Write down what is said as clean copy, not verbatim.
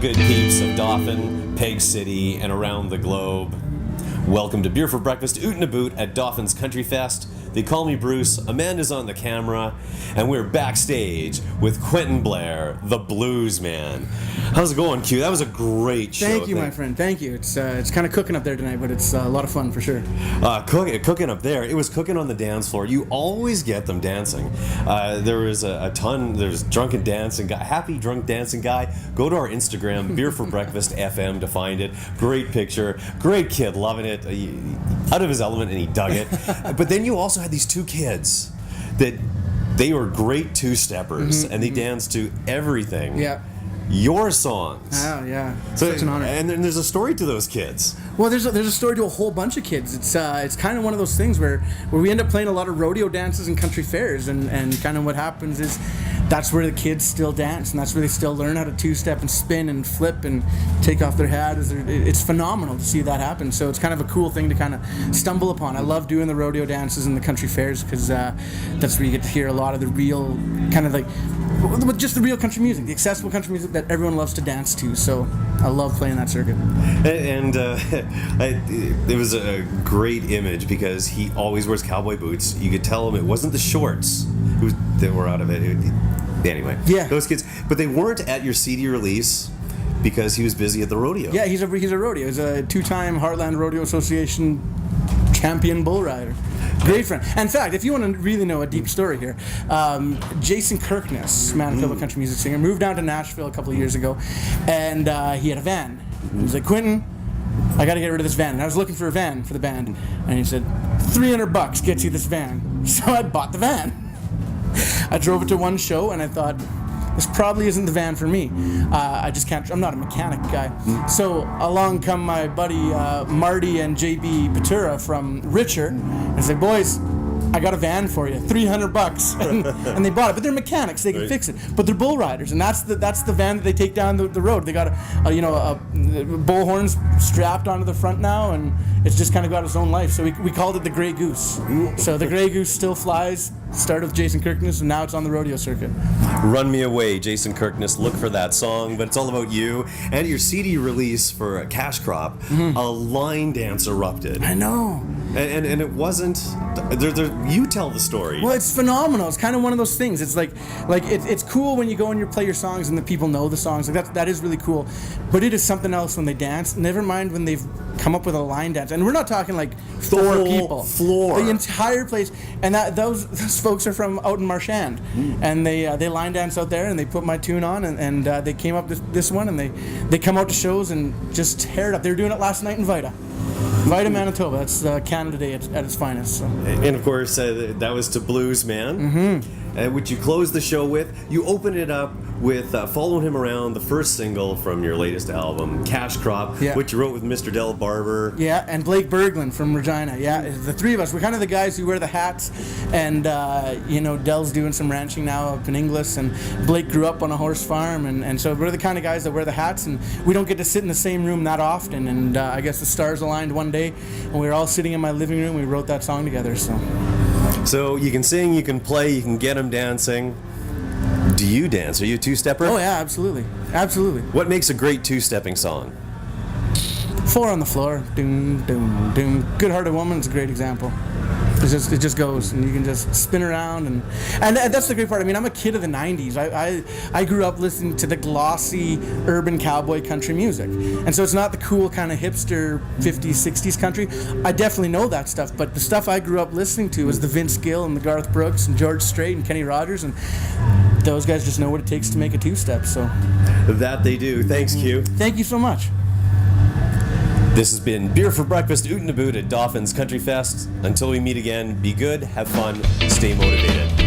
good peeps of Dauphin, Peg City, and around the globe. Welcome to Beer for Breakfast, Oot N Aboot at Dauphins Countryfest. They call me Bruce, Amanda's on the camera, and we're backstage with Quinton Blair, the blues man. How's it going, Q? That was a great show. Thank you, my friend. Thank you. It's kind of cooking up there tonight, but it's a lot of fun for sure. Cooking up there. It was cooking on the dance floor. You always get them dancing. There was there's drunken dancing guy, happy drunk dancing guy. Go to our Instagram, Beer for Breakfast FM, to find it. Great picture. Great kid, loving it. Out of his element, and he dug it. But then you also had these two kids that they were great two-steppers, and they danced to everything. Yeah. Your songs. Oh, yeah. So, such an honor. And then there's a story to those kids. Well, there's a story to a whole bunch of kids. It's kind of one of those things where we end up playing a lot of rodeo dances and country fairs, and kind of what happens is that's where the kids still dance, and that's where they still learn how to two-step and spin and flip and take off their hat. It's phenomenal to see that happen. So it's kind of a cool thing to kind of stumble upon. I love doing the rodeo dances and the country fairs because that's where you get to hear a lot of the real kind of like just the real country music, the accessible country music that everyone loves to dance to. So I love playing that circuit. And it was a great image because he always wears cowboy boots. You could tell him it wasn't the shorts that were out of it. Anyway, yeah, those kids. But they weren't at your CD release because he was busy at the rodeo. Yeah, he's a rodeo. He's a two-time Heartland Rodeo Association champion bull rider. Great friend. In fact, if you want to really know a deep story here, Jason Kirkness, Manitoba country music singer, moved down to Nashville a couple of years ago, and he had a van. He was like, Quinton, I got to get rid of this van. And I was looking for a van for the band, and he said, $300 gets you this van. So I bought the van. I drove it to one show, and I thought, this probably isn't the van for me. I just can't, I'm not a mechanic guy. So along come my buddy Marty and JB Patura from Richer, and say, boys, I got a van for you, $300, and they bought it. But they're mechanics; they can fix it. But they're bull riders, and that's the van that they take down the road. They got a bull horns strapped onto the front now, and it's just kind of got its own life. So we called it the Grey Goose. So the Grey Goose still flies. Started with Jason Kirkness, and now it's on the rodeo circuit. Run Me Away, Jason Kirkness. Look for that song, but it's all about you. And your CD release for Cash Crop, a line dance erupted. I know. And it wasn't. You tell the story. Well, it's phenomenal. It's kind of one of those things. It's like it's cool when you go and you play your songs and the people know the songs. Like that is really cool. But it is something else when they dance. Never mind when they've come up with a line dance. And we're not talking like four people. Floor. The entire place. And those folks are from out in Marchand, and they line dance out there, and they put my tune on, and they came up this one, and they come out to shows and just tear it up. They were doing it last night in Vida, Manitoba. That's Canada Day at its finest. So. And of course, that was to Blues Man, which you closed the show with. You opened it up with Following Him Around, the first single from your latest album, Cash Crop, which you wrote with Mr. Del Barber. Yeah, and Blake Berglund from Regina. Yeah, the three of us. We're kind of the guys who wear the hats, and Del's doing some ranching now up in Inglis, and Blake grew up on a horse farm, and so we're the kind of guys that wear the hats, and we don't get to sit in the same room that often, and I guess the stars aligned one day, and we were all sitting in my living room, we wrote that song together, So you can sing, you can play, you can get them dancing. Do you dance? Are you a two-stepper? Oh yeah, absolutely. Absolutely. What makes a great two-stepping song? 4 on the floor. Doom, doom, doom. Good Hearted Woman's a great example. It just goes, and you can just spin around, and that's the great part. I mean, I'm a kid of the 90s. I grew up listening to the glossy urban cowboy country music, and so it's not the cool kind of hipster 50s, 60s country. I definitely know that stuff, but the stuff I grew up listening to was the Vince Gill and the Garth Brooks and George Strait and Kenny Rogers, and those guys just know what it takes to make a two-step. So that they do. Thanks, Q. Thank you so much. This has been Beer for Breakfast, Oot N Aboot at Dauphins Countryfest. Until we meet again, be good, have fun, stay motivated.